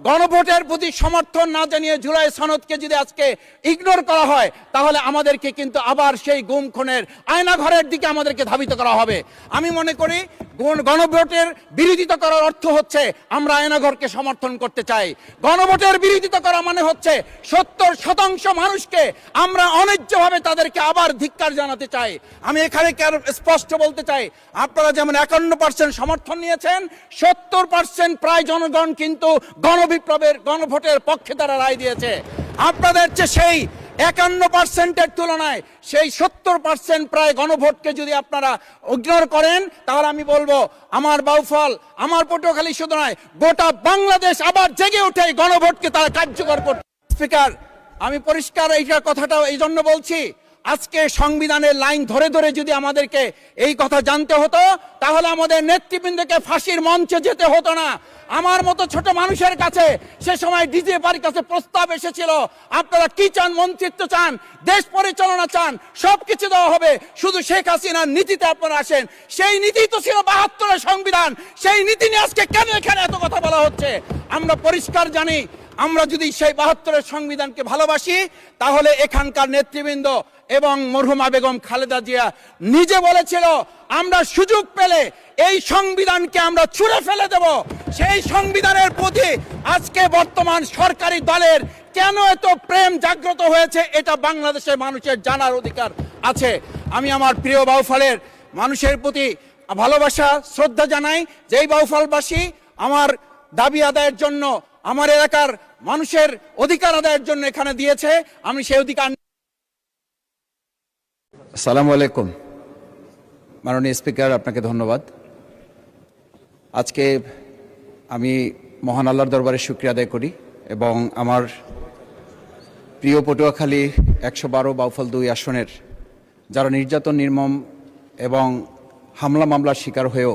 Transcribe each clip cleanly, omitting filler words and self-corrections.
গণভোটের প্রতি সমর্থন না জানিয়ে জুলাই সনদকে যদি আজকে ইগনোর করা হয়, তাহলে আমাদেরকে কিন্তু আবার সেই গুম খুনের আয়নাঘরের দিকে আমাদেরকে ধাবিত করা হবে। আমি মনে করি গণভোটের বিরোধিতা করার অর্থ হচ্ছে আমরা আয়নাঘরকে সমর্থন করতে চাই। গণভোটের বিরোধিতা করা মানে হচ্ছে 70% মানুষকে আমরা অন্যায্যভাবে তাদেরকে আবার ধিক্কার জানাতে চাই। আমি এখানে স্পষ্ট বলতে চাই, আপনারা যেমন 51% সমর্থন নিয়েছেন, 70% প্রায় জনগণ কিন্তু গণবিপ্লবের গণভোটের পক্ষে তারা রায় দিয়েছে। আপনাদের চেয়ে সেই 51%-এর তুলনায় সেই 70% প্রায় গণভোটকে যদি আপনারা ইগনোর করেন, তাহলে আমি বলবো আমার বাউফল, আমার পটুয়াখালী শুধু নয়, গোটা বাংলাদেশ আবার জেগে উঠে এই গণভোটকে তারা কার্যকর করতে। স্পিকার, আমি পরিষ্কার এইটার কথাটা এই জন্য বলছি, আজকে সংবিধানের লাইন ধরে ধরে যদি আমাদেরকে এই কথা জানতে হতো, তাহলে আমাদের নেতৃবৃন্দকে ফাঁসির মঞ্চে যেতে হতো না। আমার মতো ছোট মানুষের কাছে সে সময় ডিজিএফআর কাছে প্রস্তাব এসেছিল, আপনারা কি চান, মন্ত্রিত্ব চান, দেশ পরিচালনা চান, সবকিছু দেওয়া হবে, শুধু শেখ হাসিনার নীতিতে আপনারা আসেন। সেই নীতি তো ছিল 72-এর সংবিধান, সেই নীতি নিয়ে আজকে কেন এখানে এত কথা বলা হচ্ছে? আমরা পরিষ্কার জানি, আমরা যদি সেই 72-এর সংবিধানকে ভালোবাসি, তাহলে এখানকার নেতৃবৃন্দ এবং মরহুমা বেগম খালেদা জিয়া নিজে বলেছিল, আমরা সুযোগ পেলে এই সংবিধানকে আমরা ছুঁড়ে ফেলে দেব। সেই সংবিধানের প্রতি আজকে বর্তমান সরকারি দলের কেন এত প্রেম জাগ্রত হয়েছে, এটা বাংলাদেশের মানুষের জানার অধিকার আছে। আমি আমার প্রিয় বাউফলের মানুষের প্রতি ভালোবাসা শ্রদ্ধা জানাই, যেই বাউফলবাসী আমার দাবি আদায়ের জন্য, আমার এলাকার মানুষের অধিকার আদায়ের জন্য এখানে দিয়েছে, আমি সেই অধিকার। আসসালামু আলাইকুম। মাননীয় স্পিকার, আপনাকে ধন্যবাদ। আজকে আমি মহান আল্লাহর দরবারে শুকরিয়া আদায় করি এবং আমার প্রিয় পটুয়াখালী 112 বাউফল 2 আসনের যারা নির্যাতন, নির্মম এবং হামলা মামলার শিকার হয়েও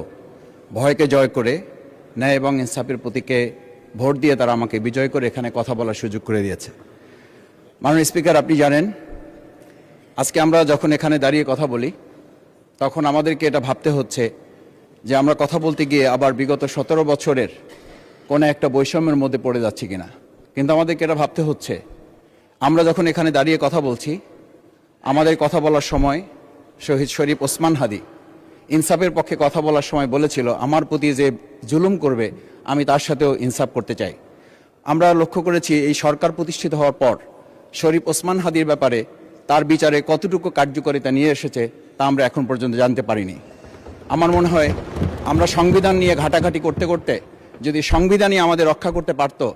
ভয়কে জয় করে ন্যায় এবং ইনসাফের প্রতীকে ভোট দিয়ে তারা আমাকে বিজয় করে এখানে কথা বলার সুযোগ করে দিয়েছে। মাননীয় স্পিকার, আপনি জানেন, আজকে আমরা যখন এখানে দাঁড়িয়ে কথা বলি, তখন আমাদেরকে এটা ভাবতে হচ্ছে যে আমরা কথা বলতে গিয়ে আবার বিগত 17 বছরের কোনো একটা বৈষম্যের মধ্যে পড়ে যাচ্ছি কিনা। কিন্তু আমাদেরকে এটা ভাবতে হচ্ছে, আমরা যখন এখানে দাঁড়িয়ে কথা বলছি, আমাদের কথা বলার সময় শহীদ শরীফ ওসমান হাদি ইনসাফের পক্ষে কথা বলার সময় বলেছিল, আমার প্রতি যে জুলুম করবে আমি তার সাথেও ইনসাফ করতে চাই। আমরা লক্ষ্য করেছি এই সরকার প্রতিষ্ঠিত হওয়ার পর শরীফ ওসমান হাদির ব্যাপারে তার বিচারে কতটুকু কার্যকারিতা নিয়ে এসেছে তা আমরা এখন পর্যন্ত জানতে পারিনি। আমার মনে হয় আমরা সংবিধান নিয়ে ঘাটাঘাটি করতে করতে যদি সংবিধানই আমাদের রক্ষা করতে পারত,